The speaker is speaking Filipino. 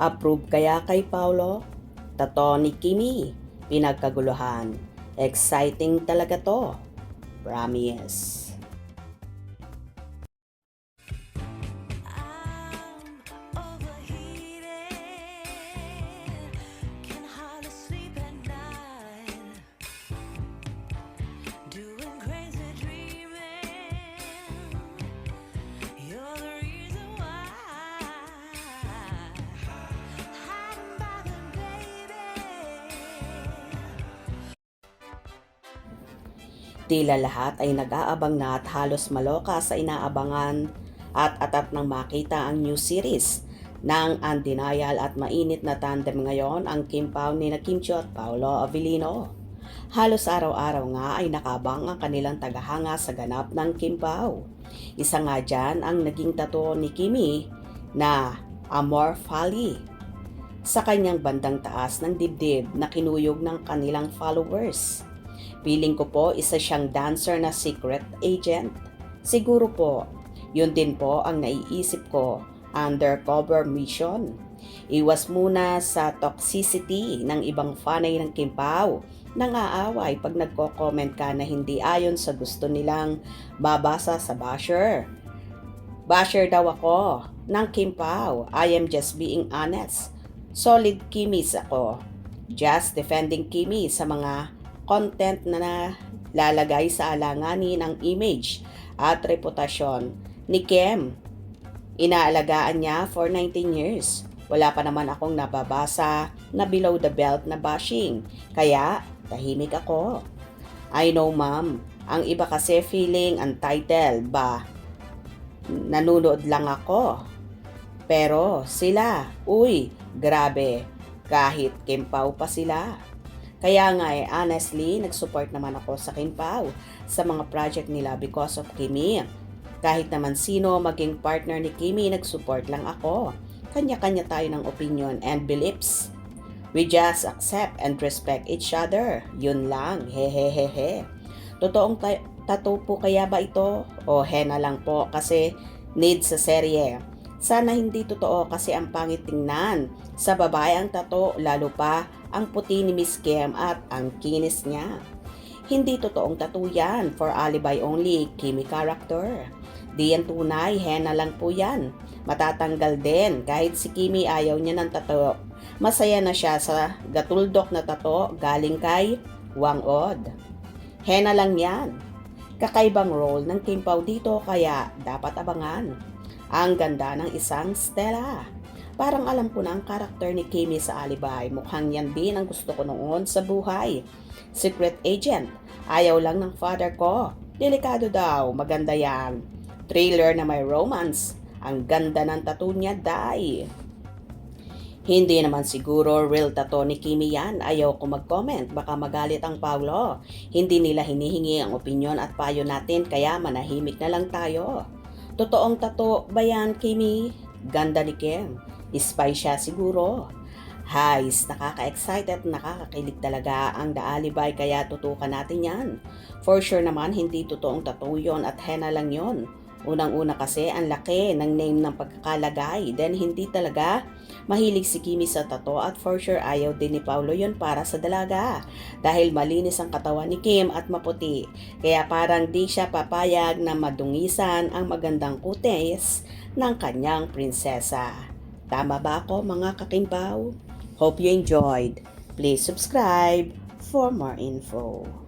Approve kaya kay Paolo? Tato ni Kimi, pinagkaguluhan. Exciting talaga to. Promise. Tila lahat ay nag-aabang na at halos maloka sa inaabangan at atat nang makita ang new series ng undenial at mainit na tandem ngayon ang Kim Pao ni Kim Chiu at Paolo Avellino. Halos araw-araw nga ay nakabang ang kanilang tagahanga sa ganap ng Kim Pao. Isa nga dyan ang naging tattoo ni Kimi na Amor Fali sa kanyang bandang taas ng dibdib na kinuyog ng kanilang followers. Feeling ko po isa siyang dancer na secret agent. Siguro po, yun din po ang naiisip ko, undercover mission. Iwas muna sa toxicity ng ibang fanay ng Kim Pao nang aaway pag nagko-comment ka na hindi ayon sa gusto nilang babasa sa basher. Basher daw ako ng Kim Pao. I am just being honest. Solid Kimis ako. Just defending Kimi sa mga content na lalagay sa alanganin ang image at reputasyon ni Kim. Inaalagaan niya for 19 years. Wala pa naman akong nababasa na below the belt na bashing. Kaya, tahimik ako. I know ma'am, ang iba kasi feeling untitled ba? Nanonood lang ako. Pero sila, uy, grabe, kahit Kim Pao pa sila. Kaya nga honestly, nag-support naman ako sa Kim Pao sa mga project nila because of Kimi. Kahit naman sino maging partner ni Kimi, nag-support lang ako. Kanya-kanya tayo ng opinion and beliefs. We just accept and respect each other. Yun lang, hehehehe. Totoong tattoo po kaya ba ito? O henna lang po kasi need sa serye. Sana hindi totoo kasi ang pangit tingnan. Sa babae ang tattoo, lalo pa ang puti ni Miss Kim at ang kinis niya. Hindi totoong tattoo yan, for alibi only, Kimi character. Di yan tunay, henna lang po yan. Matatanggal din, kahit si Kimi ayaw niya ng tattoo. Masaya na siya sa gatuldok na tattoo galing kay Wang Od. Henna lang yan. Kakaibang role ng Kim Pao dito kaya dapat abangan. Ang ganda ng isang Stella. Parang alam ko na ang karakter ni Kimi sa Alibay. Mukhang yan din ang gusto ko noon sa buhay. Secret agent. Ayaw lang ng father ko. Delikado daw. Maganda yan. Thriller na may romance. Ang ganda ng tattoo niya, dai. Hindi naman siguro real tattoo ni Kimi yan. Ayaw ko mag-comment. Baka magalit ang Paolo. Hindi nila hinihingi ang opinion at payo natin kaya manahimik na lang tayo. Totoong tattoo ba yan, Kimi? Ganda ni Kim. Spy siya siguro. Hays, nakaka-excited, nakakakilig talaga ang The Alibay kaya tutukan natin yan. For sure naman, hindi totoong tattoo yun at henna lang yun. Unang-una kasi ang laki ng name ng pagkakalagay. Then hindi talaga mahilig si Kimi sa tattoo at for sure ayaw din ni Paolo yun para sa dalaga. Dahil malinis ang katawan ni Kim at maputi. Kaya parang di siya papayag na madungisan ang magandang kutis ng kanyang prinsesa. Tama ba ako mga kakimbaw? Hope you enjoyed. Please subscribe for more info.